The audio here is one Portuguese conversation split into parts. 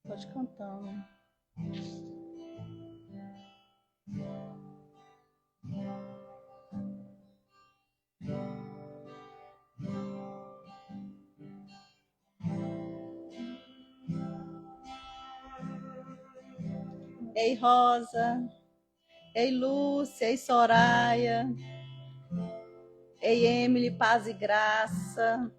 Pode cantando. Ei, Rosa. Ei, Lúcia. Ei, Soraya. Ei, Emily, paz e graça.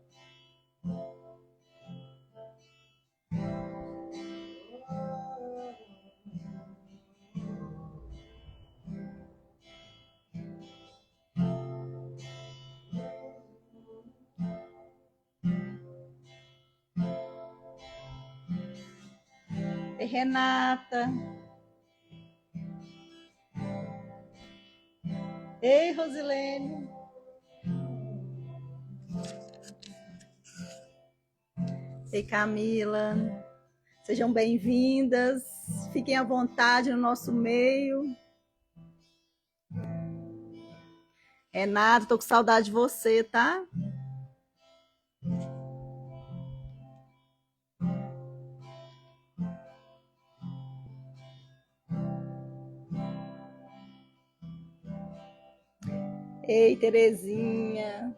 Ei, Renata. Ei, Rosilene. Ei, Camila. Sejam bem-vindas. Fiquem à vontade no nosso meio. Renata, tô com saudade de você, tá? Ei, Terezinha.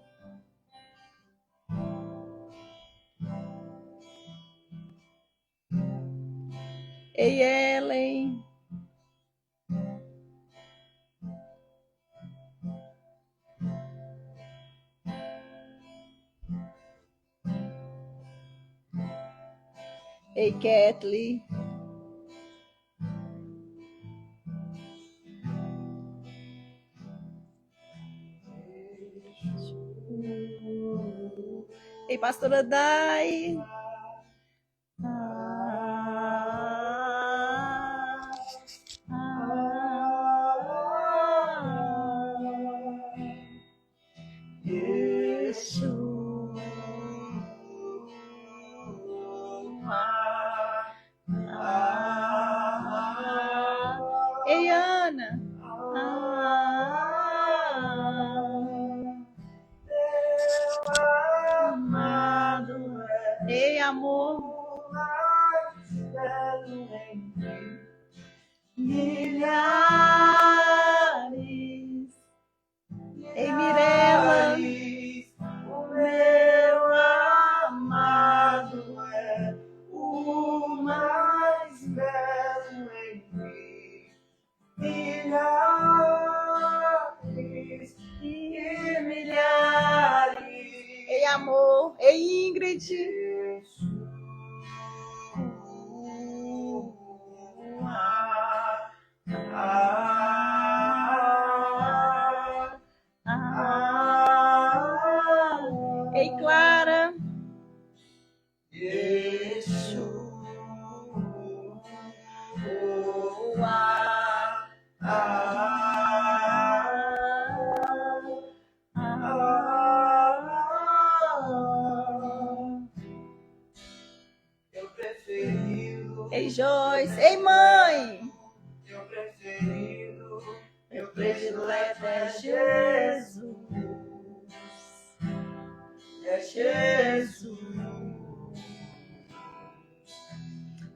Ei, Ellen. Ei, Kathleen. Ei, pastora Dai. Ei, Ana. Amado é. Ei, amor. Milhares. Ei, Mirela. O meu amado é o mais belo entre milhares e milhares. Ei, amor. Ei, Ingrid. Ei, Clara. Ei, Joyce. Ei, mãe. Meu predileto é Jesus. É Jesus.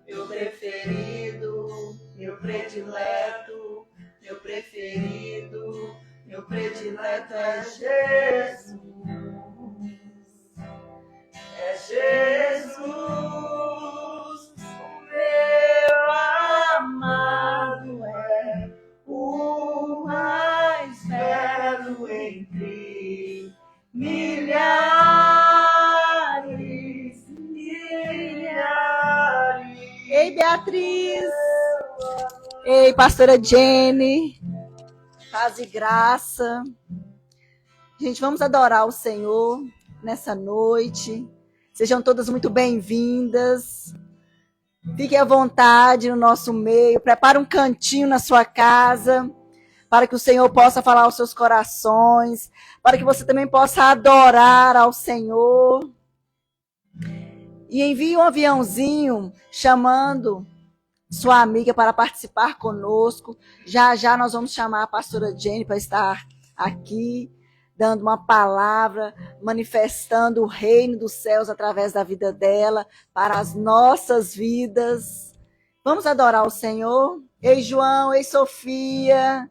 Meu preferido, meu predileto, meu preferido, meu predileto é Jesus. É Jesus, o meu amado é o mais belo entre milhares, milhares. Ei, Beatriz. Ei, pastora Jenny. Paz e graça. Gente, vamos adorar o Senhor nessa noite. Sejam todas muito bem-vindas. Fiquem à vontade no nosso meio. Prepare um cantinho na sua casa, para que o Senhor possa falar aos seus corações, para que você também possa adorar ao Senhor. E envie um aviãozinho chamando sua amiga para participar conosco. Já já nós vamos chamar a pastora Jenny para estar aqui, dando uma palavra, manifestando o reino dos céus através da vida dela, para as nossas vidas. Vamos adorar o Senhor? Ei, João, ei, Sofia,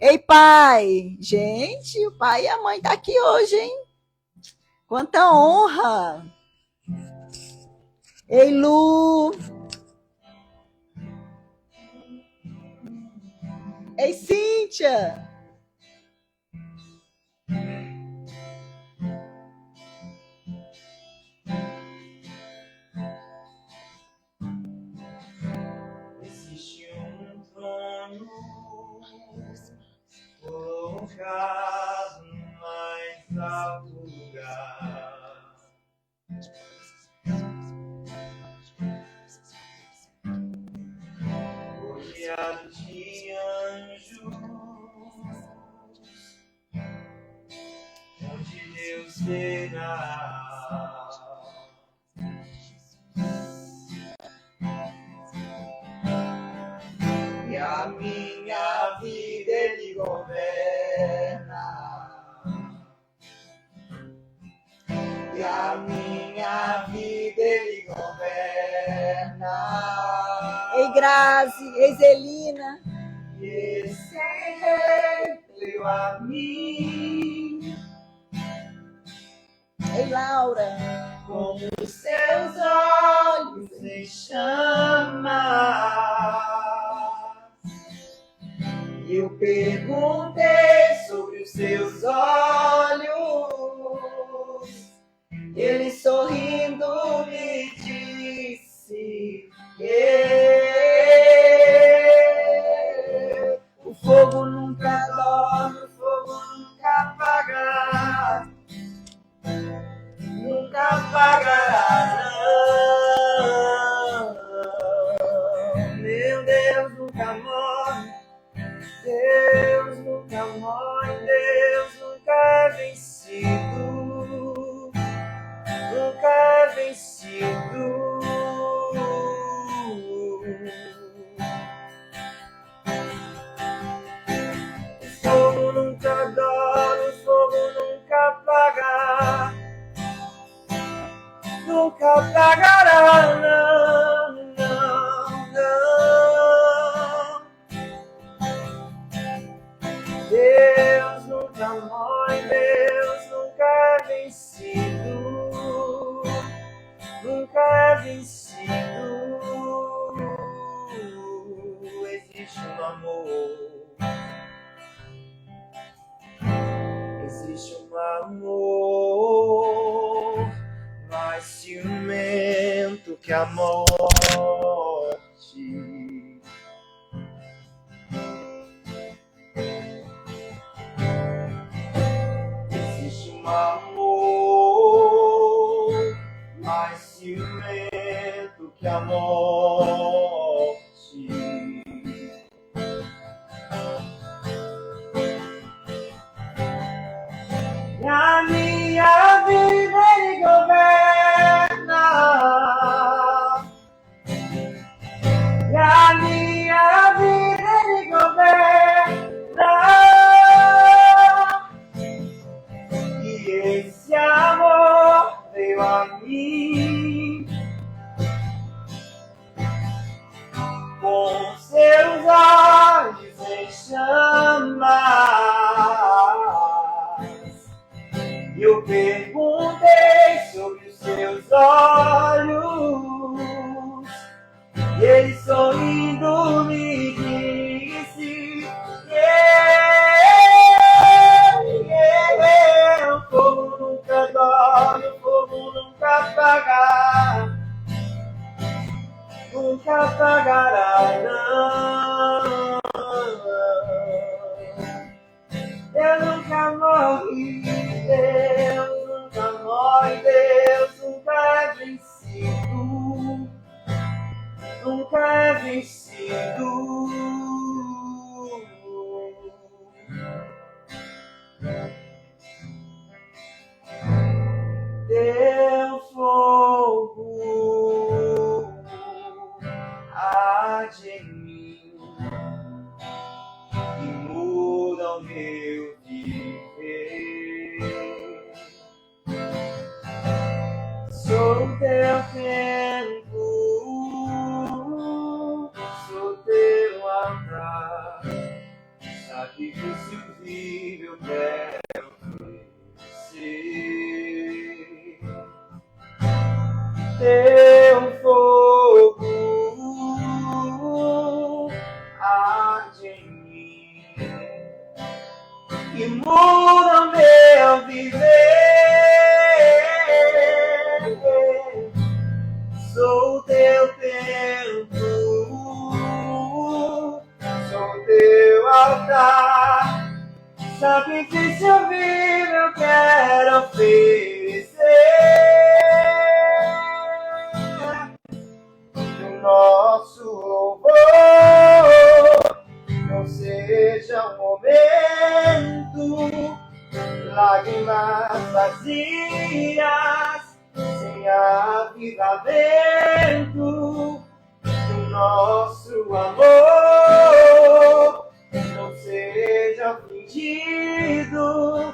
ei, pai. Gente, o pai e a mãe estão aqui hoje, hein? Quanta honra! Ei, Lu! Ei, Cíntia! Existe um trono colocado no mais alto lugar. Rodeado de anjos, onde Deus verá. E a minha vida Ele governa. E a minha vida Ele governa. Ei, Grazi, ei, Zelina. E Ele sempre deu a mim. Ei, Laura. Com os seus olhos em chamas. Eu perguntei sobre os seus olhos. Ele sorrindo me disse que o fogo nunca dorme, o fogo nunca apaga. Nunca apagará, não. Meu Deus nunca morre. Deus nunca morre. Deus nunca é vencido. Nunca é vencido. O fogo nunca dorme, o fogo nunca apaga. Nunca apagará, não, não, não. Deus nunca morre, Deus nunca é vencido. Nunca é vencido. Existe um amor. Existe um amor mais ciumento que a morte. Existe um amor mais ciumento que a morte. E a minha vida Ele governa. E a minha vida Ele governa. E esse amor veio a mim. Com seus olhos em chamas. Eu perguntei sobre os seus olhos. E ele sorrindo me disse: o fogo nunca dorme, o fogo nunca apaga. Nunca apagará, não. Deus nunca morre, Deus nunca morre, Deus nunca é vencido. Nunca é vencido. Teu fogo arde em mim e muda o meu viver. teu templo, sou teu altar. Sacrifício vivo eu quero oferecer. O nosso louvor não seja um momento, lágrimas vazias, sem avivamento. O nosso amor não seja fingido,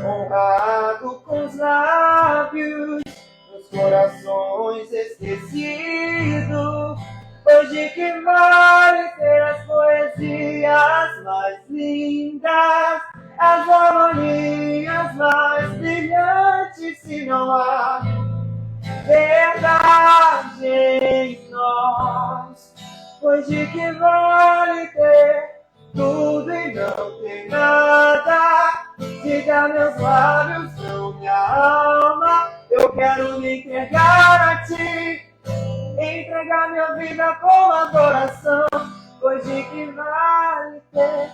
honrado com os lábios, nos corações esquecidos. Hoje que vale ter as poesias mais lindas, as harmonias mais brilhantes, se não há verdade em nós. Hoje que vale ter tudo e não ter nada. Diga meus lábios, não minha alma. Eu quero me entregar a ti, entregar minha vida com adoração. Hoje que vale ter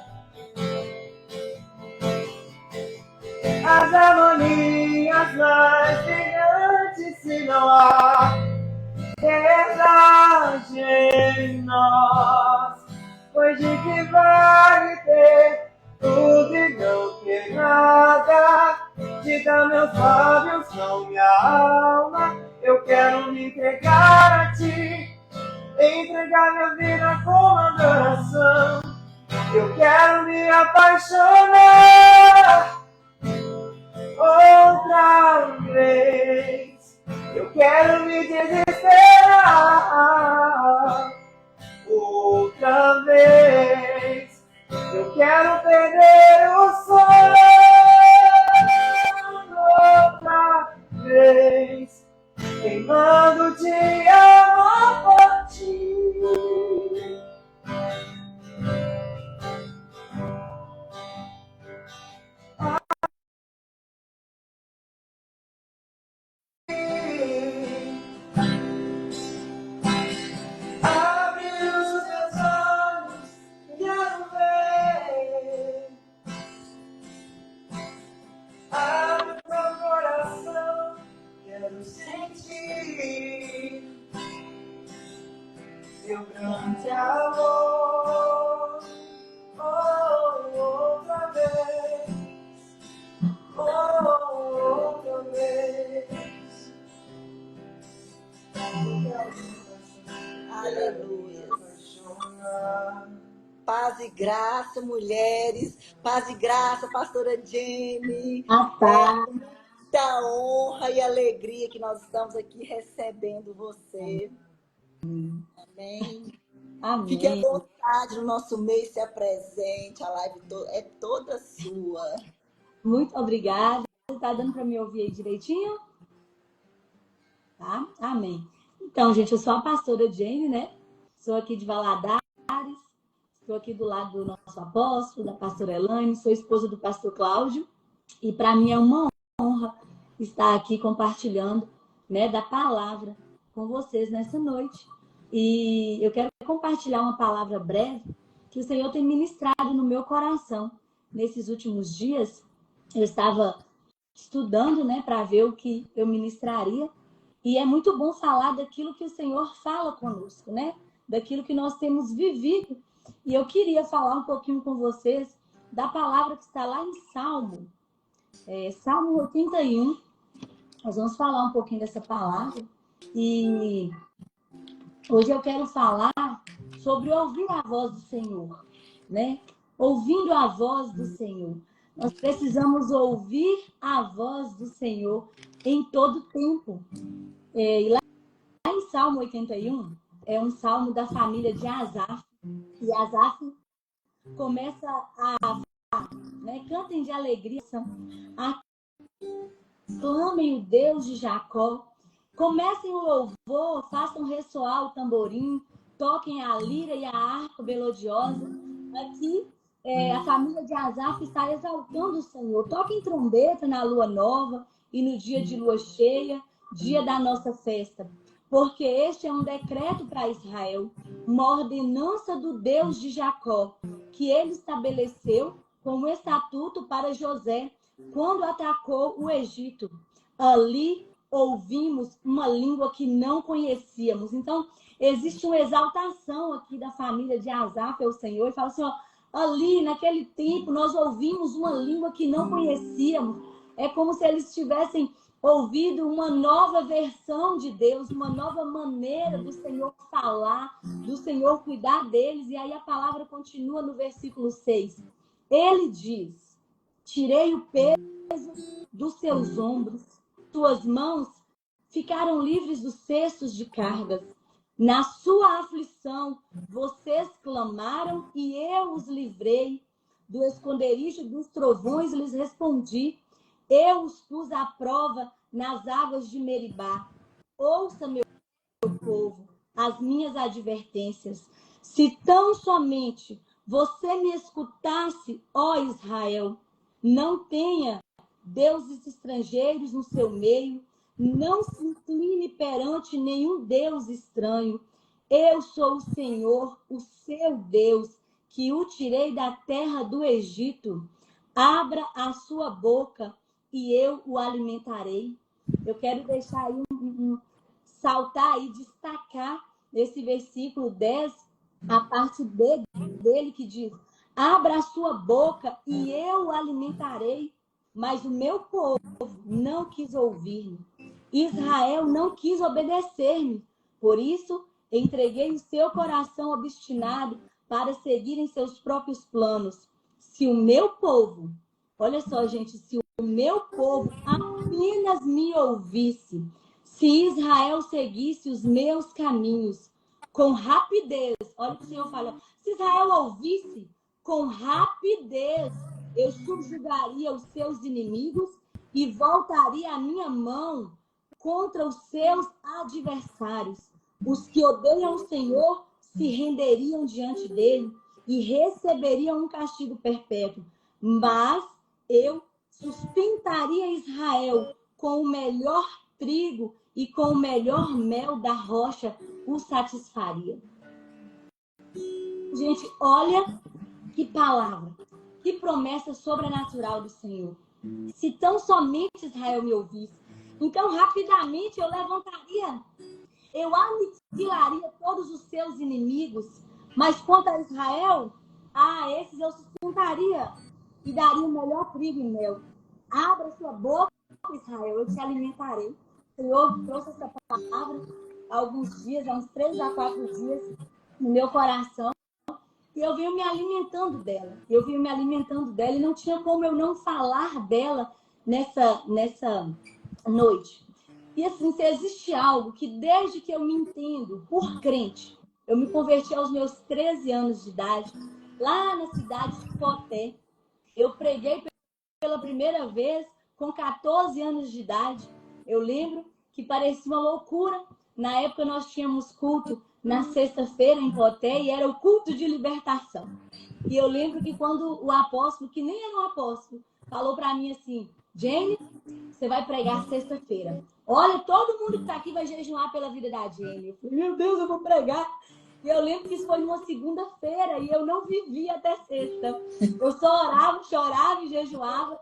as harmonias mais brilhantes, se não há verdade em nós. Hoje que vale ter tudo e não ter nada. Diga meus lábios, não minha alma. Eu quero me entregar a ti, entregar minha vida com adoração. Eu quero me apaixonar outra vez. Eu quero me desesperar outra vez. Eu quero perder o sono outra vez, queimando de amor por ti. Abre os meus olhos, quero ver. Abre o meu coração, quero sentir teu grande amor. Outra vez, outra vez. Aleluia. Paz e graça, mulheres. Paz e graça, pastora Jenny. Paz. Muita honra e alegria que nós estamos aqui recebendo você. Amém. Amém. Fique à vontade no nosso mês, se apresente. A live é toda sua. Muito obrigada. Tá dando para me ouvir aí direitinho? Tá? Amém. Então, gente, eu sou a pastora Jenny, né? Sou aqui de Valadares. Estou aqui do lado do nosso apóstolo, da pastora Elaine. Sou esposa do pastor Cláudio. E para mim é uma honra estar aqui compartilhando, né, da palavra com vocês nessa noite. E eu quero compartilhar uma palavra breve que o Senhor tem ministrado no meu coração. Nesses últimos dias, eu estava estudando, né, para ver o que eu ministraria. E é muito bom falar daquilo que o Senhor fala conosco, né? Daquilo que nós temos vivido. E eu queria falar um pouquinho com vocês da palavra que está lá em Salmo. Salmo 81. Nós vamos falar um pouquinho dessa palavra. E hoje eu quero falar sobre ouvir a voz do Senhor, né? Ouvindo a voz do Senhor. Nós precisamos ouvir a voz do Senhor em todo tempo. E lá em Salmo 81, é um salmo da família de Asaf. E Asaf começa a falar, né? Cantem de alegria, aclamem o Deus de Jacó. Comecem o louvor, façam ressoar o tamborim, toquem a lira e a harpa melodiosa. Aqui, a família de Asaf está exaltando o Senhor. Toquem trombeta na lua nova e no dia de lua cheia, dia da nossa festa. porque este é um decreto para Israel, uma ordenança do Deus de Jacó, que ele estabeleceu como estatuto para José, quando atacou o Egito. Ali ouvimos uma língua que não conhecíamos. Então, existe uma exaltação aqui da família de Asaf ao Senhor, e fala assim, ó, ali naquele tempo nós ouvimos uma língua que não conhecíamos. É como se eles tivessem ouvido uma nova versão de Deus, uma nova maneira do Senhor falar, do Senhor cuidar deles. E aí a palavra continua no versículo 6. Ele diz, tirei o peso dos seus ombros, suas mãos ficaram livres dos cestos de cargas. Na sua aflição, vocês clamaram e eu os livrei. Do esconderijo dos trovões lhes respondi. Eu os pus à prova nas águas de Meribá. Ouça, meu povo, as minhas advertências. Se tão somente você me escutasse, ó Israel, não tenha deuses estrangeiros no seu meio, não se incline perante nenhum Deus estranho. Eu sou o Senhor, o seu Deus, que o tirei da terra do Egito. Abra a sua boca e eu o alimentarei. Eu quero deixar aí saltar e destacar nesse versículo 10, a parte dele que diz, abra a sua boca e eu o alimentarei. Mas o meu povo não quis ouvir-me. Israel não quis obedecer-me. Por isso, entreguei o seu coração obstinado para seguirem seus próprios planos. Se o meu povo, olha só, gente, se o meu povo apenas me ouvisse, se Israel seguisse os meus caminhos com rapidez, olha o que o Senhor fala, se Israel ouvisse com rapidez, eu subjugaria os seus inimigos e voltaria a minha mão contra os seus adversários. Os que odeiam o Senhor se renderiam diante dele e receberiam um castigo perpétuo. Mas eu sustentaria Israel com o melhor trigo e com o melhor mel da rocha o satisfaria. Gente, olha que palavra, que promessa sobrenatural do Senhor. Se tão somente Israel me ouvisse, então rapidamente eu levantaria, eu aniquilaria todos os seus inimigos, mas quanto a Israel, esses eu sustentaria e daria o melhor trigo e mel. Abra sua boca, Israel, eu te alimentarei. O Senhor trouxe essa palavra há alguns dias, há uns 3 a 4 dias, no meu coração. E eu venho me alimentando dela. E não tinha como eu não falar dela nessa noite. E assim, se existe algo que desde que eu me entendo por crente, eu me converti aos meus 13 anos de idade, lá na cidade de Poté. Eu preguei pela primeira vez com 14 anos de idade. Eu lembro que parecia uma loucura. Na época nós tínhamos culto na sexta-feira em Poté e era o culto de libertação. E eu lembro que quando o apóstolo, que nem era um apóstolo, falou para mim assim, Jenny, você vai pregar sexta-feira. Olha, todo mundo que está aqui vai jejuar pela vida da Jenny. Eu falei, meu Deus, eu vou pregar. E eu lembro que isso foi numa segunda-feira e eu não vivi até sexta. Eu só orava, chorava e jejuava.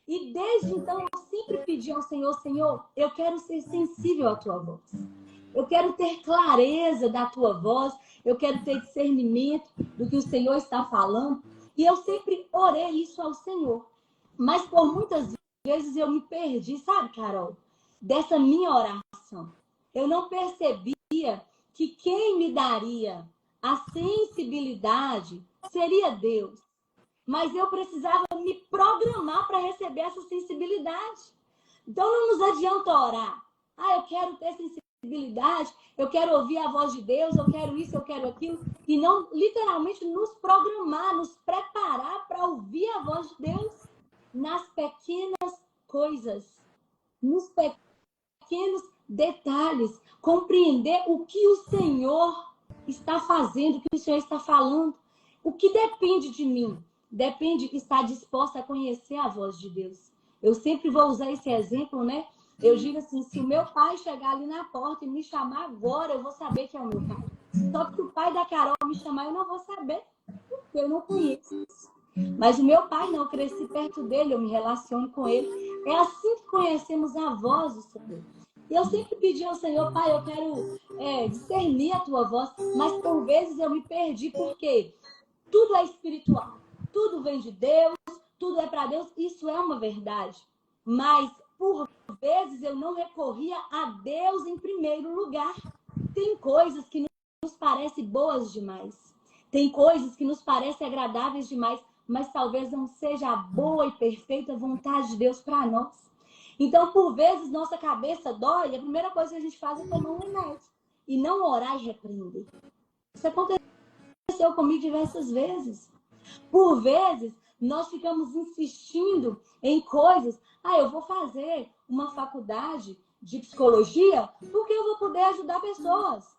E desde então eu sempre pedi ao Senhor, Senhor, eu quero ser sensível à tua voz. Eu quero ter clareza da tua voz. Eu quero ter discernimento do que o Senhor está falando. E eu sempre orei isso ao Senhor. Mas por muitas vezes eu me perdi, sabe, Carol? Dessa minha oração. Eu não percebia que quem me daria a sensibilidade seria Deus. Mas eu precisava me programar para receber essa sensibilidade. Então não nos adianta orar. Eu quero ter sensibilidade, eu quero ouvir a voz de Deus, eu quero isso, eu quero aquilo. E não literalmente nos programar, nos preparar para ouvir a voz de Deus nas pequenas coisas, nos pequenos detalhes, compreender o que o Senhor está fazendo, o que o Senhor está falando. O que depende de mim? Depende de estar disposta a conhecer a voz de Deus. Eu sempre vou usar esse exemplo, né? Eu digo assim, se o meu pai chegar ali na porta e me chamar agora, eu vou saber que é o meu pai. Só que se o pai da Carol me chamar, eu não vou saber, porque eu não conheço. Mas o meu pai não, eu cresci perto dele, eu me relaciono com ele. É assim que conhecemos a voz do Senhor. E eu sempre pedi ao Senhor, pai, eu quero discernir a tua voz, mas por vezes eu me perdi, porque tudo é espiritual, tudo vem de Deus, tudo é para Deus, isso é uma verdade. Mas, por vezes, eu não recorria a Deus em primeiro lugar. Tem coisas que nos parecem boas demais. Tem coisas que nos parecem agradáveis demais, mas talvez não seja a boa e perfeita vontade de Deus para nós. Então, por vezes, nossa cabeça dói, a primeira coisa que a gente faz é tomar um remédio. E não orar e repreender. Isso aconteceu comigo diversas vezes. Por vezes, nós ficamos insistindo em coisas. Eu vou fazer uma faculdade de psicologia porque eu vou poder ajudar pessoas.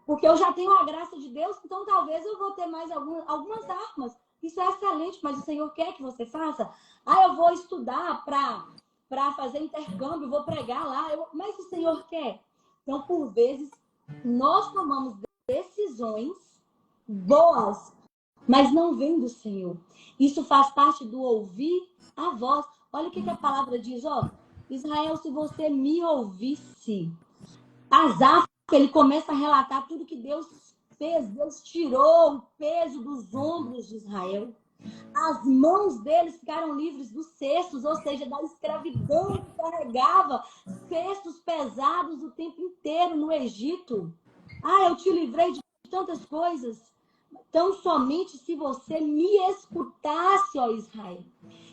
Porque eu já tenho a graça de Deus, então talvez eu vou ter mais algumas armas. Isso é excelente, mas o Senhor quer que você faça. Eu vou estudar para fazer intercâmbio, vou pregar lá. Mas o Senhor quer. Então, por vezes, nós tomamos decisões boas, mas não vem do Senhor. Isso faz parte do ouvir a voz. Olha o que a palavra diz, Israel, se você me ouvisse. Asaf, ele começa a relatar tudo que Deus fez. Deus tirou o peso dos ombros de Israel. As mãos deles ficaram livres dos cestos, ou seja, da escravidão que carregava cestos pesados o tempo inteiro no Egito. Eu te livrei de tantas coisas. Tão somente se você me escutasse, ó Israel.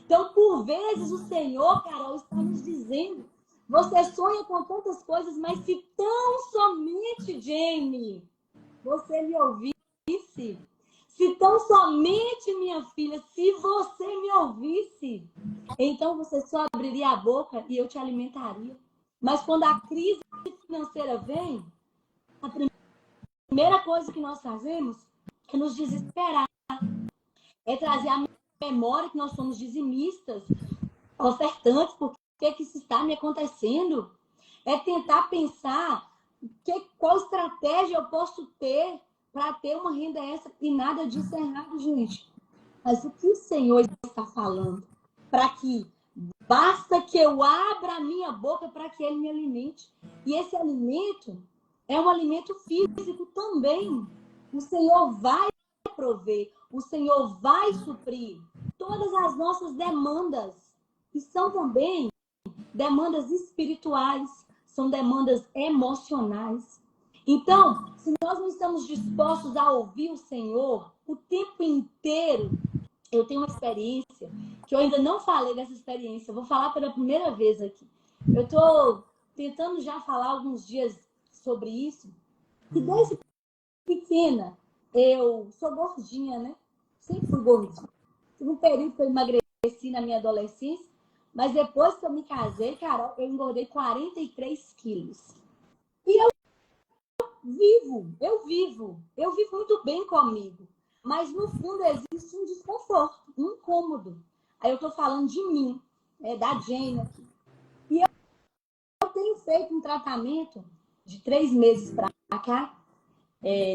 Então, por vezes, o Senhor, Carol, está nos dizendo, você sonha com tantas coisas, mas se tão somente, Jamie, você me ouvisse, se tão somente, minha filha, se você me ouvisse, então você só abriria a boca e eu te alimentaria. Mas quando a crise financeira vem, a primeira coisa que nós fazemos é nos desesperar. É trazer à memória que nós somos dizimistas, ofertantes, por que isso está me acontecendo? É tentar pensar qual estratégia eu posso ter para ter uma renda extra. E nada disso é errado, gente. Mas o que o Senhor está falando? Para que basta que eu abra a minha boca para que Ele me alimente. E esse alimento é um alimento físico também. O Senhor vai prover, o Senhor vai suprir todas as nossas demandas. E são também demandas espirituais, são demandas emocionais. Então, se nós não estamos dispostos a ouvir o Senhor o tempo inteiro, eu tenho uma experiência, que eu ainda não falei dessa experiência, eu vou falar pela primeira vez aqui. Eu estou tentando já falar alguns dias sobre isso, que desde pequena, eu sou gordinha, né? Sempre fui gordinha. Tive um período que eu emagreci na minha adolescência, mas depois que eu me casei, Carol, eu engordei 43 quilos. E eu vivo muito bem comigo. Mas no fundo existe um desconforto, um incômodo. Aí eu tô falando de mim, da Jane aqui. E eu tenho feito um tratamento de 3 meses para cá.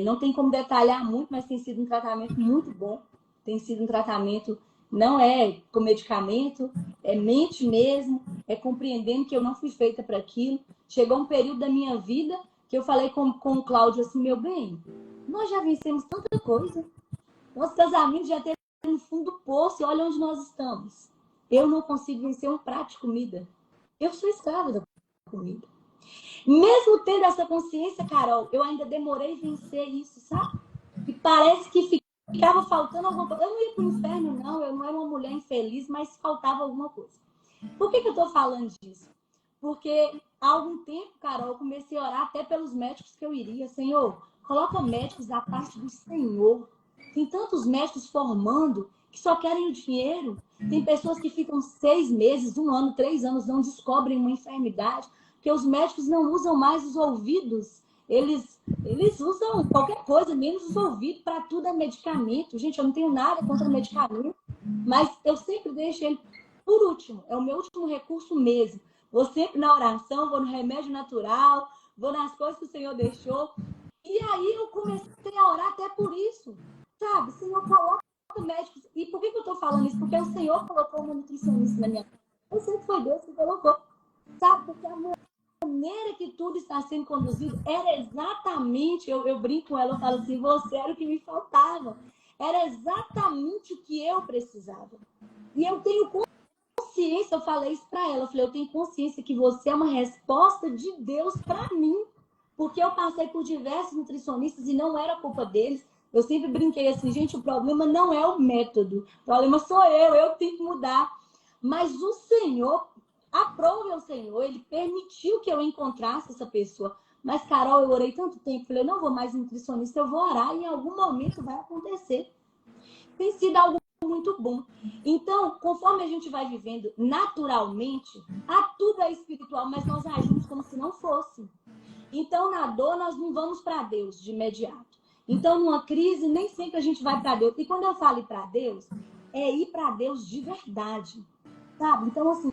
Não tem como detalhar muito, mas tem sido um tratamento muito bom. Tem sido um tratamento, não é com medicamento, é mente mesmo, é compreendendo que eu não fui feita para aquilo. Chegou um período da minha vida que eu falei com o Cláudio assim, meu bem, nós já vencemos tanta coisa. Nosso casamento já teve no fundo do poço e olha onde nós estamos. Eu não consigo vencer um prato de comida. Eu sou escrava da comida. Mesmo tendo essa consciência, Carol, eu ainda demorei a vencer isso, sabe? E parece que ficava faltando alguma coisa. Eu não ia para o inferno, não. Eu não era uma mulher infeliz, mas faltava alguma coisa. Por que eu estou falando disso? Porque há algum tempo, Carol, eu comecei a orar até pelos médicos que eu iria. Senhor, coloca médicos da parte do Senhor. Tem tantos médicos formando que só querem o dinheiro. Tem pessoas que ficam 6 meses, 1 ano, 3 anos, não descobrem uma enfermidade. Porque os médicos não usam mais os ouvidos. Eles usam qualquer coisa, menos os ouvidos. Para tudo é medicamento. Gente, eu não tenho nada contra medicamento. Mas eu sempre deixo ele por último, é o meu último recurso mesmo. Vou sempre na oração, vou no remédio natural, vou nas coisas que o Senhor deixou. E aí eu comecei a orar até por isso, sabe? Senhor, coloca médicos. E por que eu estou falando isso? Porque o Senhor colocou uma nutricionista na minha vida. Eu sei que foi Deus que colocou, sabe? Porque a maneira que tudo está sendo conduzido era exatamente, eu brinco com ela, eu falo assim, você era o que me faltava. Era exatamente o que eu precisava. E eu tenho consciência, eu falei isso para ela, eu falei, eu tenho consciência que você é uma resposta de Deus para mim. Porque eu passei por diversos nutricionistas e não era culpa deles. Eu sempre brinquei assim, gente, o problema não é o método, o problema sou eu tenho que mudar. Mas o Senhor, aprove ao Senhor, Ele permitiu que eu encontrasse essa pessoa. Mas, Carol, eu orei tanto tempo, falei, eu não vou mais nutricionista, eu vou orar e em algum momento vai acontecer. Tem sido algo muito bom. Então, conforme a gente vai vivendo naturalmente, tudo é espiritual, mas nós agimos como se não fosse. Então, na dor, nós não vamos para Deus de imediato. Então, numa crise, nem sempre a gente vai para Deus. E quando eu falo ir para Deus, é ir para Deus de verdade, sabe? Então, assim,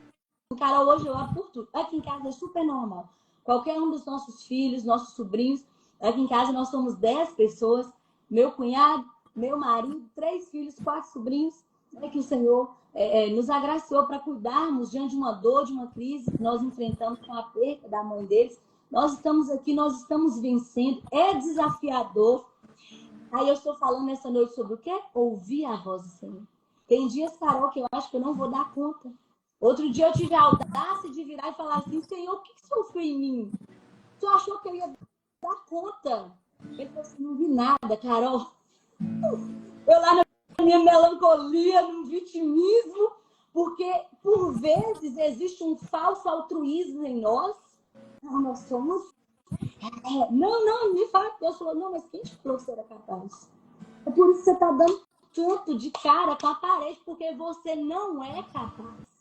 Carol, hoje eu oro por tudo. Aqui em casa é super normal. Qualquer um dos nossos filhos, nossos sobrinhos, aqui em casa nós somos 10 pessoas, meu cunhado, meu marido, 3 filhos, 4 sobrinhos, que o Senhor nos agraciou para cuidarmos diante de uma dor, de uma crise que nós enfrentamos com a perda da mãe deles. Nós estamos aqui, nós estamos vencendo, é desafiador. Aí eu estou falando nessa noite sobre o quê? Ouvir a voz do Senhor. Tem dias, Carol, que eu acho que eu não vou dar conta. Outro dia eu tive a audácia de virar e falar assim, Senhor, o que sofreu em mim? Tu achou que eu ia dar conta? Ele falou assim, não vi nada, Carol. Eu lá na minha melancolia, no vitimismo, porque por vezes existe um falso altruísmo em nós. Nós somos... Não, me fala que Deus falou, não, mas quem te falou que você era capaz? É por isso que você está dando tanto de cara com a parede, porque você não é capaz.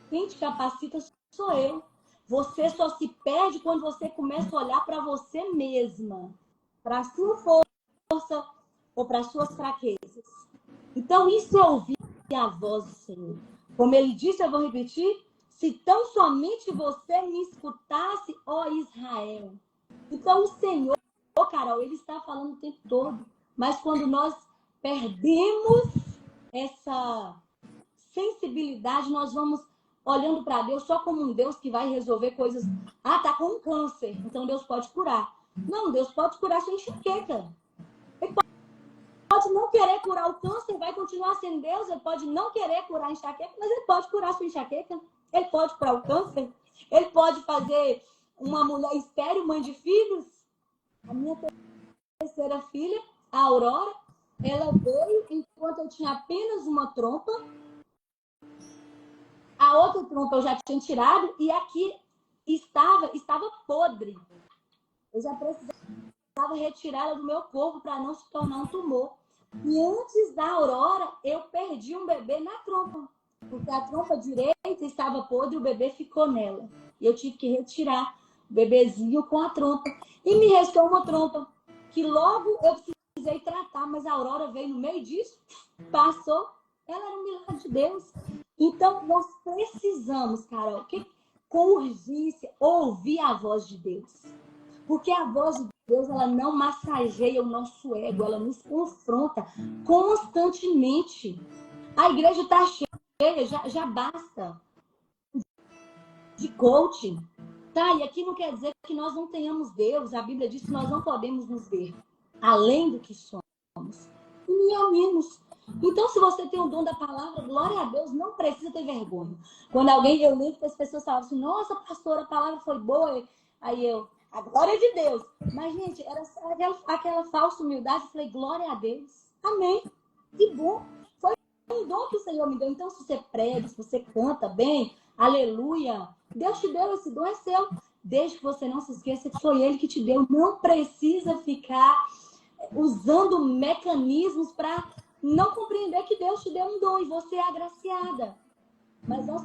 Quem te capacita sou eu. Você só se perde quando você começa a olhar para você mesma, para a sua força ou para as suas fraquezas. Então, isso é ouvir a voz do Senhor. Como ele disse, eu vou repetir, se tão somente você me escutasse, ó Israel. Então, o Senhor, Carol, ele está falando o tempo todo. Mas quando nós perdemos essa sensibilidade, nós vamos olhando para Deus só como um Deus que vai resolver coisas. Tá com um câncer, então Deus pode curar. Não, Deus pode curar sua enxaqueca. Ele pode não querer curar o câncer, vai continuar sendo Deus. Ele pode não querer curar a enxaqueca, mas ele pode curar sua enxaqueca. Ele pode curar o câncer. Ele pode fazer uma mulher estéril, mãe de filhos. A minha terceira filha, a Aurora, ela veio enquanto eu tinha apenas uma trompa. A outra trompa eu já tinha tirado e aqui estava podre. Eu já precisava retirá-la do meu corpo para não se tornar um tumor. E antes da Aurora, eu perdi um bebê na trompa. Porque a trompa direita estava podre e o bebê ficou nela. E eu tive que retirar o bebezinho com a trompa. E me restou uma trompa que logo eu precisei tratar, mas a Aurora veio no meio disso, passou. Ela era um milagre de Deus. Então, nós precisamos, Carol, com urgência, ouvir a voz de Deus. Porque a voz de Deus, ela não massageia o nosso ego, ela nos confronta constantemente. A igreja está cheia, já basta de coaching. Tá, e aqui não quer dizer que nós não tenhamos Deus. A Bíblia diz que nós não podemos nos ver além do que somos. E nem ao menos. Então, se você tem o dom da palavra, glória a Deus, não precisa ter vergonha. Quando eu lembro que as pessoas falavam assim, nossa, pastora, a palavra foi boa. Aí a glória de Deus. Mas, gente, era aquela falsa humildade. Eu falei, glória a Deus. Amém. Que bom. Foi um dom que o Senhor me deu. Então, se você prega, se você canta bem, aleluia. Deus te deu, esse dom é seu. Desde que você não se esqueça que foi Ele que te deu. Não precisa ficar usando mecanismos para não compreender que Deus te deu um dom e você é agraciada. Mas nós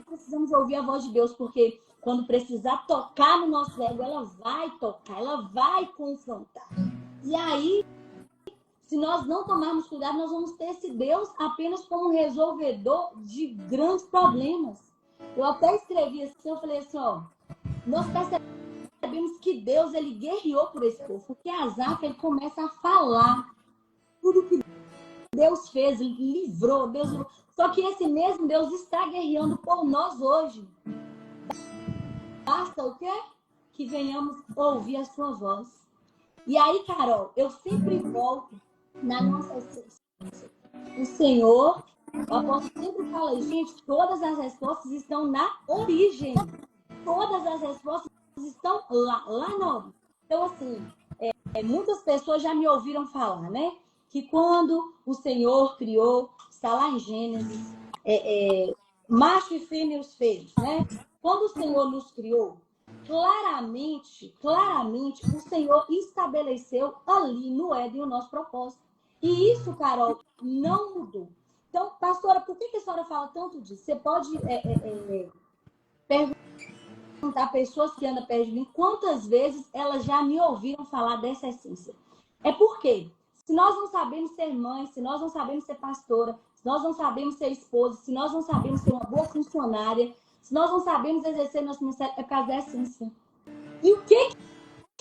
precisamos ouvir a voz de Deus, porque quando precisar tocar no nosso ego, ela vai tocar, ela vai confrontar. E aí, Se nós não tomarmos cuidado, nós vamos ter esse Deus apenas como um resolvedor de grandes problemas. Eu até escrevi assim, eu falei assim, ó, nós percebemos que Deus, ele guerreou por esse povo, porque Asaf, ele começa a falar tudo que Deus fez, ele livrou, Deus livrou. Só que esse mesmo Deus está guerreando por nós hoje. Basta o quê? Que venhamos ouvir a sua voz. E aí, Carol, eu sempre volto na nossa essência. O Senhor, o apóstolo sempre fala, gente, todas as respostas estão na origem. Todas as respostas estão lá na origem. Então, assim, muitas pessoas já me ouviram falar, né? Que quando o Senhor criou, está lá em Gênesis, macho e fêmea os fez, né? Quando o Senhor nos criou, claramente, o Senhor estabeleceu ali no Éden o nosso propósito. E isso, Carol, não mudou. Então, pastora, por que a senhora fala tanto disso? Você pode perguntar a pessoas que andam perto de mim quantas vezes elas já me ouviram falar dessa essência. É porque, se nós não sabemos ser mãe, se nós não sabemos ser pastora, se nós não sabemos ser esposa, se nós não sabemos ser uma boa funcionária, se nós não sabemos exercer nosso ministério, é por causa da essência. E o que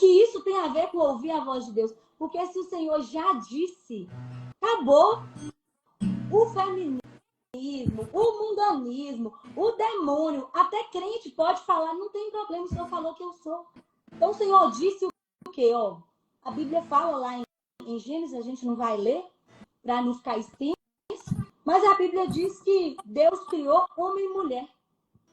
isso tem a ver com ouvir a voz de Deus? Porque se o Senhor já disse, acabou o feminismo, o mundanismo, o demônio, até crente pode falar, não tem problema, o Senhor falou que eu sou. Então o Senhor disse o quê? Ó, a Bíblia fala lá em Gênesis, a gente não vai ler, para não ficar extenso, mas a Bíblia diz que Deus criou homem e mulher.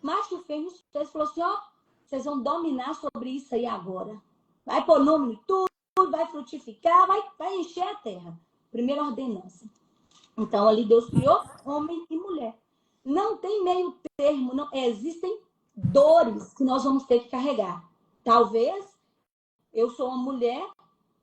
Macho e fêmea, vocês falou assim, ó, vocês vão dominar sobre isso aí agora. Vai pôr nome em tudo, vai frutificar, vai encher a terra. Primeira ordenança. Então, ali Deus criou homem e mulher. Não tem meio termo, não. Existem dores que nós vamos ter que carregar. Talvez eu sou uma mulher,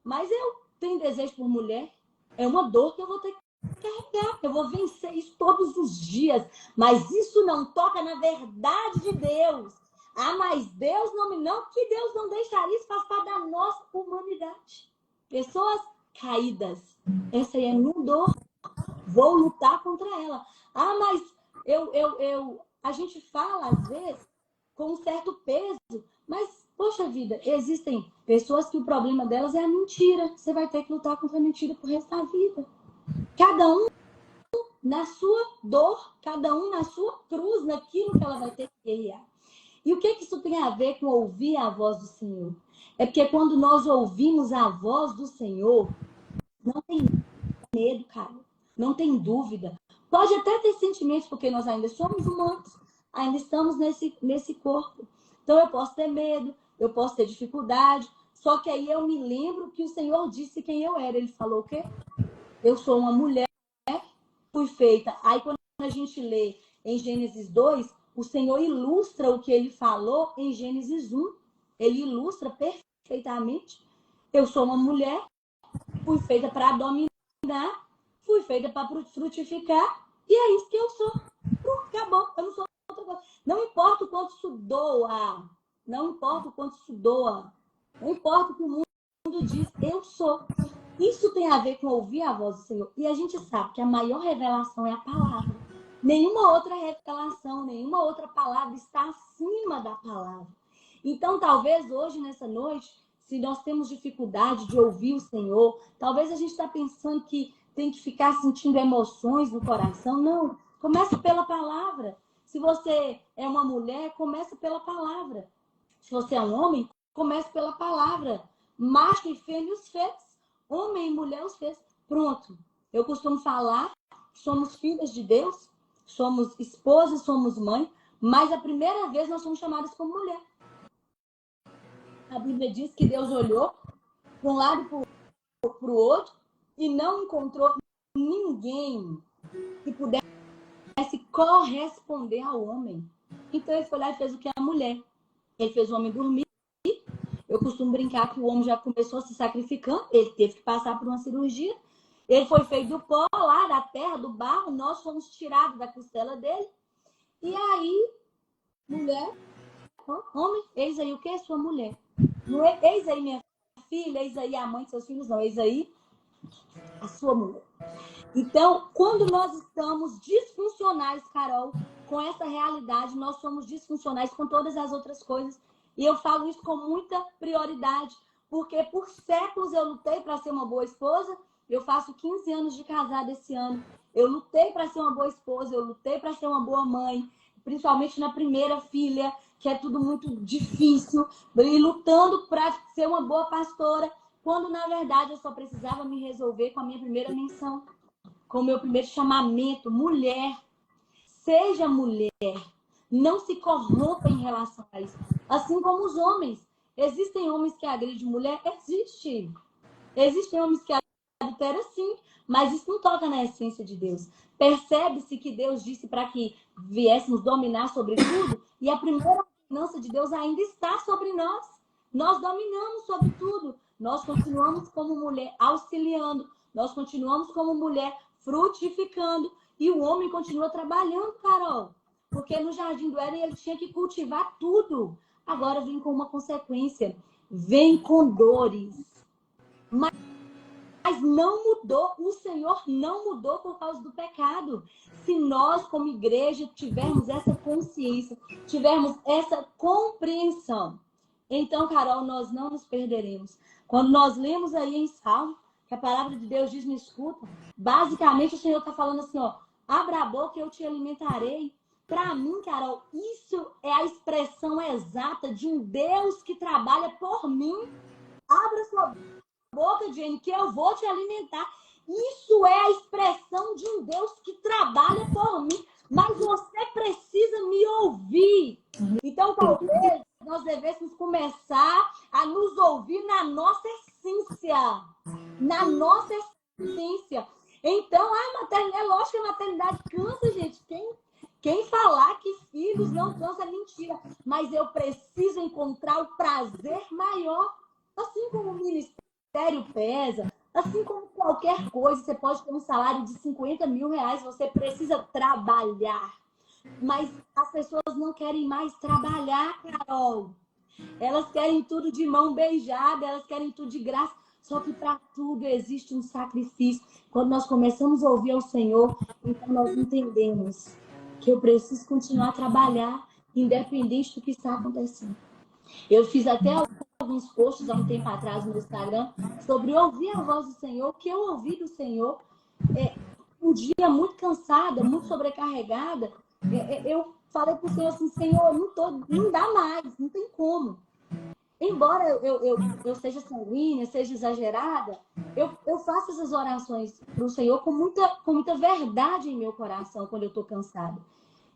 mas eu tenho desejo por mulher. É uma dor que eu vou ter que carregar. Eu vou vencer isso todos os dias. Mas isso não toca na verdade de Deus. Ah, mas Deus não, que Deus não deixaria isso faz parte da nossa humanidade. Pessoas caídas. Essa aí é minha dor. Vou lutar contra ela. Ah, mas a gente fala, às vezes, com um certo peso, mas, poxa vida, existem pessoas que o problema delas é a mentira. Você vai ter que lutar contra a mentira pro resto da vida. Cada um na sua dor, cada um na sua cruz, naquilo que ela vai ter que guerrear. E o que isso tem a ver com ouvir a voz do Senhor? É porque quando nós ouvimos a voz do Senhor, não tem medo, cara. Não tem dúvida. Pode até ter sentimentos, porque nós ainda somos humanos, ainda estamos nesse corpo. Então, eu posso ter medo, eu posso ter dificuldade, só que aí eu me lembro que o Senhor disse quem eu era. Ele falou o quê? Eu sou uma mulher, fui feita. Aí, quando a gente lê em Gênesis 2, o Senhor ilustra o que ele falou em Gênesis 1. Ele ilustra perfeitamente. Eu sou uma mulher, fui feita para dominar, fui feita para frutificar, e é isso que eu sou. Acabou, eu não sou outra coisa. Não importa o quanto isso doa, não importa o quanto isso doa, não importa o que o mundo diz, eu sou. Isso tem a ver com ouvir a voz do Senhor. E a gente sabe que a maior revelação é a palavra. Nenhuma outra revelação, nenhuma outra palavra está acima da palavra. Então, talvez hoje, nessa noite, se nós temos dificuldade de ouvir o Senhor, talvez a gente está pensando que tem que ficar sentindo emoções no coração. Não, começa pela palavra. Se você é uma mulher, começa pela palavra. Se você é um homem, comece pela palavra. Macho e fêmea os fez. Homem e mulher os fez. Pronto. Eu costumo falar que somos filhas de Deus, somos esposas, somos mãe, mas a primeira vez nós somos chamadas como mulher. A Bíblia diz que Deus olhou para um lado e para o outro e não encontrou ninguém que pudesse corresponder ao homem. Então ele foi lá e fez o que a mulher. Ele fez o homem dormir. Eu costumo brincar que o homem já começou se sacrificando, ele teve que passar por uma cirurgia. Ele foi feito do pó lá, da terra, do barro, nós fomos tirados da costela dele. E aí, mulher, homem, eis aí o que? Sua mulher. Não é, eis aí minha filha, eis aí a mãe de seus filhos, não. Eis aí a sua mulher. Então, quando nós estamos disfuncionais, Carol, com essa realidade, nós somos disfuncionais com todas as outras coisas. E eu falo isso com muita prioridade, porque por séculos eu lutei para ser uma boa esposa. Eu faço 15 anos de casada esse ano. Eu lutei para ser uma boa esposa, eu lutei para ser uma boa mãe, principalmente na primeira filha, que é tudo muito difícil, e lutando para ser uma boa pastora, quando na verdade eu só precisava me resolver com a minha primeira menção, com o meu primeiro chamamento. Mulher, seja mulher, não se corrompa em relação a isso. Assim como os homens. Existem homens que agridem mulher? Existe. Existem homens que adulteram, sim, mas isso não toca na essência de Deus. Percebe-se que Deus disse para que viéssemos dominar sobre tudo, e a primeira ordenança de Deus ainda está sobre nós. Nós dominamos sobre tudo. Nós continuamos como mulher auxiliando, nós continuamos como mulher frutificando, e o homem continua trabalhando, Carol. Porque no Jardim do Éden ele tinha que cultivar tudo. Agora vem com uma consequência, vem com dores. Mas não mudou, o Senhor não mudou por causa do pecado. Se nós, como igreja, tivermos essa consciência, tivermos essa compreensão, então, Carol, nós não nos perderemos. Quando nós lemos aí em Salmo, que a palavra de Deus diz, me escuta, basicamente o Senhor está falando assim, ó, abra a boca e eu te alimentarei. Para mim, Carol, isso é a expressão exata de um Deus que trabalha por mim. Abra sua boca, Jenny, que eu vou te alimentar. Isso é a expressão de um Deus que trabalha por mim, mas você precisa me ouvir. Então, talvez nós devêssemos começar a nos ouvir na nossa essência. Na nossa essência. Então, é lógico que a maternidade cansa, gente. Quem falar que filhos não cansa é mentira. Mas eu preciso encontrar o prazer maior. Assim como o ministério pesa, assim como qualquer coisa, você pode ter um salário de 50 mil reais, você precisa trabalhar. Mas as pessoas não querem mais trabalhar, Carol. Elas querem tudo de mão beijada, elas querem tudo de graça. Só que para tudo existe um sacrifício. Quando nós começamos a ouvir ao Senhor, então nós entendemos que eu preciso continuar a trabalhar, independente do que está acontecendo. Eu fiz até alguns posts há um tempo atrás no Instagram sobre ouvir a voz do Senhor, que eu ouvi do Senhor. Um dia muito cansada, muito sobrecarregada, eu falei para o Senhor assim, Senhor, não dá mais, não tem como. Embora eu seja sanguínea, seja exagerada, eu faço essas orações para o Senhor com muita verdade em meu coração quando eu estou cansada.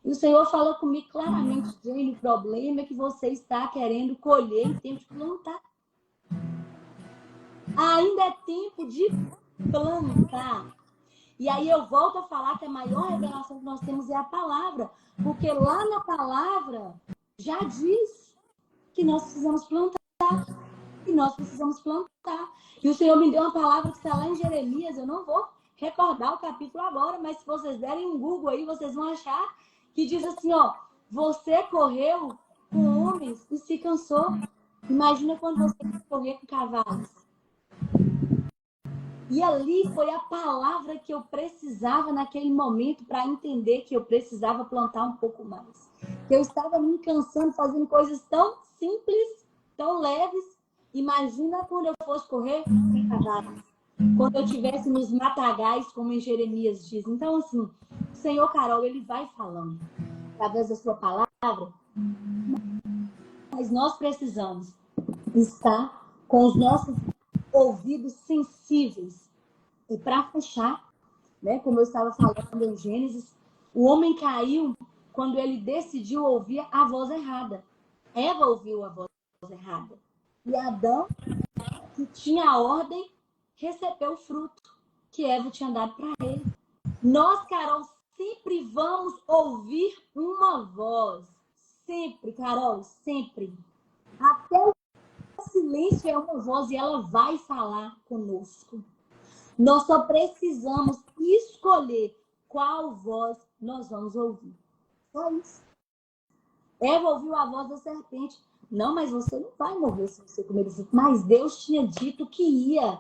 E o Senhor falou comigo claramente, Jane, o problema é que você está querendo colher em tempo de plantar. Ainda é tempo de plantar. E aí eu volto a falar que a maior revelação que nós temos é a palavra. Porque lá na palavra já diz que nós precisamos plantar. E nós precisamos plantar. E o Senhor me deu uma palavra que está lá em Jeremias. Eu não vou recordar o capítulo agora, mas se vocês derem um Google aí, vocês vão achar que diz assim, ó, você correu com homens e se cansou. Imagina quando você correr com cavalos. E ali foi a palavra que eu precisava naquele momento para entender que eu precisava plantar um pouco mais. Que eu estava me cansando fazendo coisas tão simples, tão leves. Imagina quando eu fosse correr com cavalos. Quando eu estivesse nos matagais, como em Jeremias diz. Então, assim, o Senhor, Carol, ele vai falando através da sua palavra. Mas nós precisamos estar com os nossos ouvidos sensíveis. E para fechar, né, como eu estava falando em Gênesis, o homem caiu quando ele decidiu ouvir a voz errada. Eva ouviu a voz errada. E Adão, que tinha a ordem, recebeu o fruto que Eva tinha dado para ele. Nós, Carol, sempre vamos ouvir uma voz. Sempre, Carol, sempre. Até o silêncio é uma voz e ela vai falar conosco. Nós só precisamos escolher qual voz nós vamos ouvir. Só isso. Eva ouviu a voz da serpente. Não, mas você não vai morrer se você comer esse fruto. Mas Deus tinha dito que ia.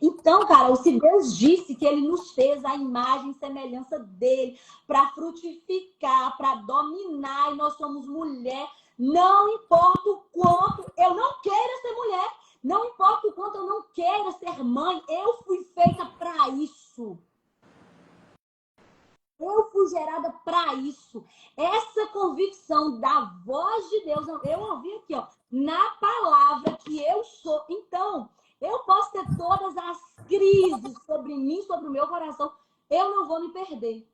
Então, cara, se Deus disse que ele nos fez a imagem e semelhança dele para frutificar, para dominar, e nós somos mulher, não importa o quanto eu não queira ser mulher, não importa o quanto eu não queira ser mãe, eu fui feita para isso. Eu fui gerada para isso. Essa convicção da voz de Deus, eu ouvi aqui, ó, na palavra que eu sou. Então, eu posso ter todas as crises sobre mim, sobre o meu coração, eu não vou me perder.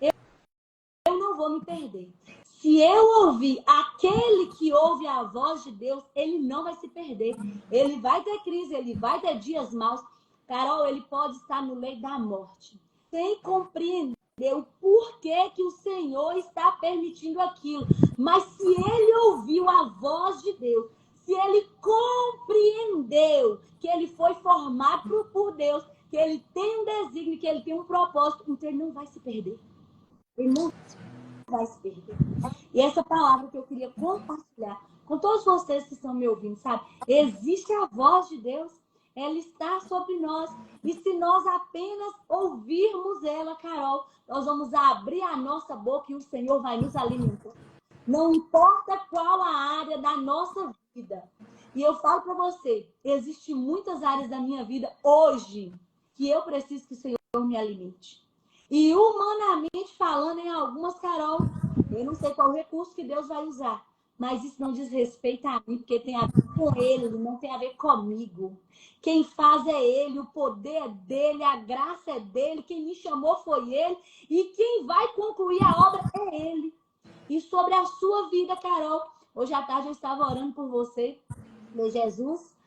Eu não vou me perder. Se eu ouvir aquele que ouve a voz de Deus, ele não vai se perder. Ele vai ter crise, ele vai ter dias maus. Carol, ele pode estar no meio da morte, sem compreender o porquê que o Senhor está permitindo aquilo. Mas se ele ouviu a voz de Deus, se ele compreendeu que ele foi formado por Deus, que ele tem um desígnio, que ele tem um propósito, então ele não vai se perder. Ele não vai se perder. E essa palavra que eu queria compartilhar com todos vocês que estão me ouvindo, sabe? Existe a voz de Deus, ela está sobre nós. E se nós apenas ouvirmos ela, Carol, nós vamos abrir a nossa boca e o Senhor vai nos alimentar. Não importa qual a área da nossa vida. E eu falo para você, existem muitas áreas da minha vida hoje que eu preciso que o Senhor me alimente. E humanamente falando, em algumas, Carol, eu não sei qual recurso que Deus vai usar, mas isso não diz respeito a mim, porque tem a ver com ele, não tem a ver comigo. Quem faz é ele, o poder é dele, a graça é dele, quem me chamou foi ele, e quem vai concluir a obra é ele. E sobre a sua vida, Carol, hoje à tarde eu estava orando por você, meu Jesus,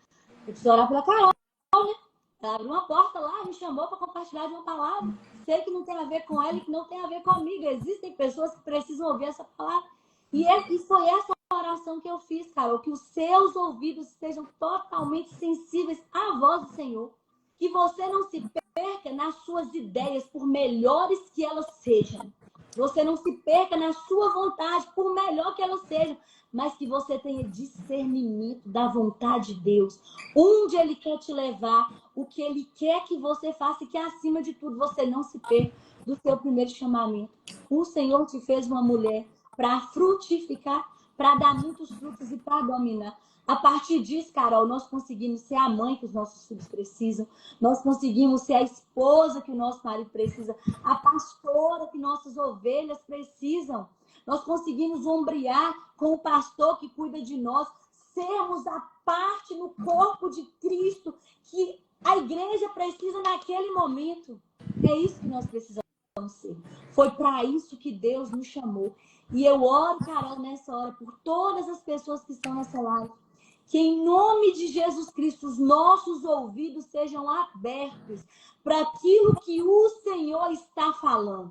eu preciso orar pela Carol, né? Ela abriu uma porta lá, me chamou para compartilhar de uma palavra. Sei que não tem a ver com ela e que não tem a ver comigo. Existem pessoas que precisam ouvir essa palavra. E foi essa oração que eu fiz, Carol. Que os seus ouvidos estejam totalmente sensíveis à voz do Senhor. Que você não se perca nas suas ideias, por melhores que elas sejam. Você não se perca na sua vontade, por melhor que elas sejam. Mas que você tenha discernimento da vontade de Deus. Onde Ele quer te levar, o que Ele quer que você faça e que, acima de tudo, você não se perca do seu primeiro chamamento. O Senhor te fez uma mulher para frutificar, para dar muitos frutos e para dominar. A partir disso, Carol, nós conseguimos ser a mãe que os nossos filhos precisam, nós conseguimos ser a esposa que o nosso marido precisa, a pastora que nossas ovelhas precisam. Nós conseguimos ombrear com o pastor que cuida de nós, sermos a parte no corpo de Cristo que a igreja precisa naquele momento. É isso que nós precisamos ser. Foi para isso que Deus nos chamou. E eu oro, Carol, nessa hora, por todas as pessoas que estão nessa live, que em nome de Jesus Cristo, os nossos ouvidos sejam abertos para aquilo que o Senhor está falando.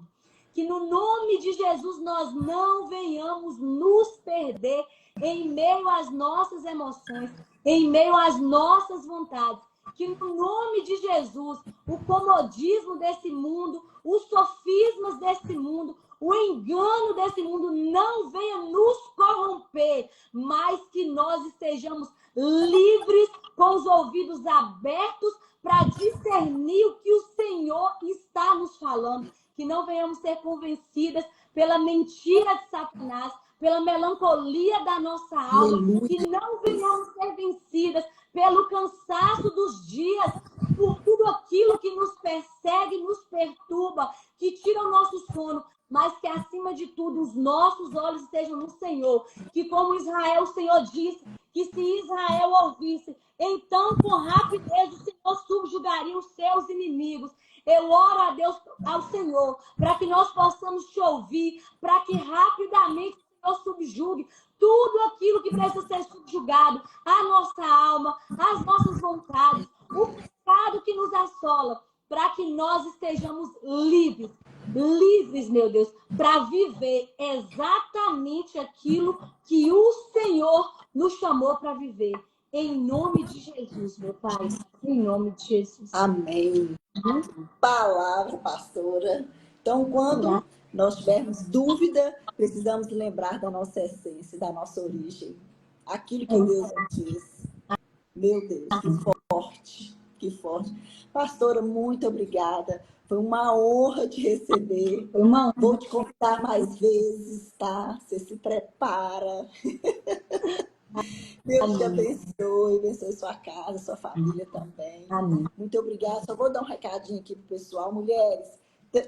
Que no nome de Jesus nós não venhamos nos perder em meio às nossas emoções, em meio às nossas vontades. Que no nome de Jesus, o comodismo desse mundo, os sofismas desse mundo, o engano desse mundo não venha nos corromper, mas que nós estejamos livres, com os ouvidos abertos, para discernir o que o Senhor está nos falando. Que não venhamos ser convencidas pela mentira de Satanás, pela melancolia da nossa alma, que não venhamos ser vencidas pelo cansaço dos dias, por tudo aquilo que nos persegue, nos perturba, que tira o nosso sono, mas que, acima de tudo, os nossos olhos estejam no Senhor. Que, como Israel, o Senhor disse, que se Israel ouvisse, então, com rapidez, o Senhor subjugaria os seus inimigos. Eu oro a Deus, ao Senhor, para que nós possamos te ouvir, para que rapidamente o Senhor subjugue tudo aquilo que precisa ser subjugado, a nossa alma, as nossas vontades, o pecado que nos assola, para que nós estejamos livres, meu Deus, para viver exatamente aquilo que o Senhor nos chamou para viver. Em nome de Jesus, meu Pai. Em nome de Jesus. Amém. Palavra, pastora. Então, quando nós tivermos dúvida, precisamos lembrar da nossa essência, da nossa origem. Aquilo que Deus nos diz. Meu Deus, que forte. Que forte. Pastora, muito obrigada. Foi uma honra te receber. Foi uma honra. Vou te convidar mais vezes, tá? Você se prepara. Deus te abençoe sua casa, sua família também. Amém. Muito obrigada. Só vou dar um recadinho aqui pro pessoal. Mulheres,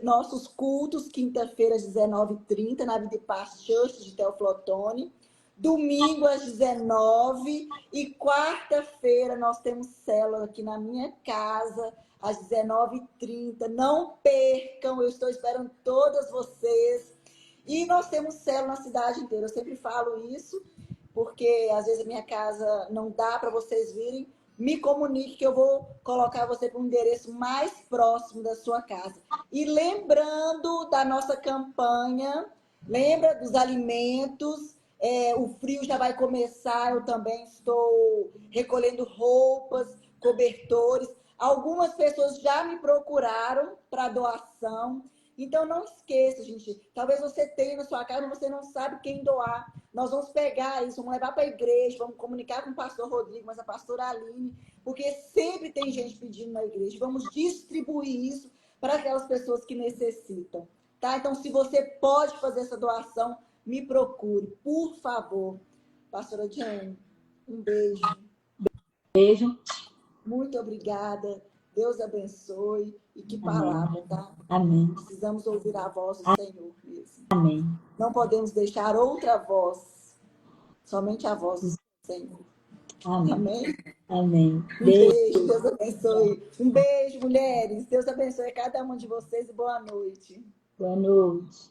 nossos cultos, quinta-feira às 19h30, na Vida e Paz Church de Teófilo Otoni. Domingo às 19h e quarta-feira nós temos célula aqui na minha casa às 19h30. Não percam, eu estou esperando todas vocês. E nós temos célula na cidade inteira. Eu sempre falo isso, porque às vezes a minha casa não dá para vocês virem. Me comunique que eu vou colocar você para um endereço mais próximo da sua casa. E lembrando da nossa campanha, lembra dos alimentos. O frio já vai começar, eu também estou recolhendo roupas, cobertores. Algumas pessoas já me procuraram para doação. Então, não esqueça, gente. Talvez você tenha na sua casa, mas você não sabe quem doar. Nós vamos pegar isso, vamos levar para a igreja, vamos comunicar com o pastor Rodrigo, mas a pastora Aline, porque sempre tem gente pedindo na igreja. Vamos distribuir isso para aquelas pessoas que necessitam. Tá? Então, se você pode fazer essa doação, me procure, por favor. Pastora Jane, um beijo. Beijo. Muito obrigada. Deus abençoe. E que palavra, tá? Amém. Precisamos ouvir a voz do Senhor mesmo. Amém. Não podemos deixar outra voz, somente a voz do Senhor. Amém. Amém? Amém. Um beijo, Deus abençoe. Um beijo, mulheres. Deus abençoe a cada uma de vocês e boa noite. Boa noite.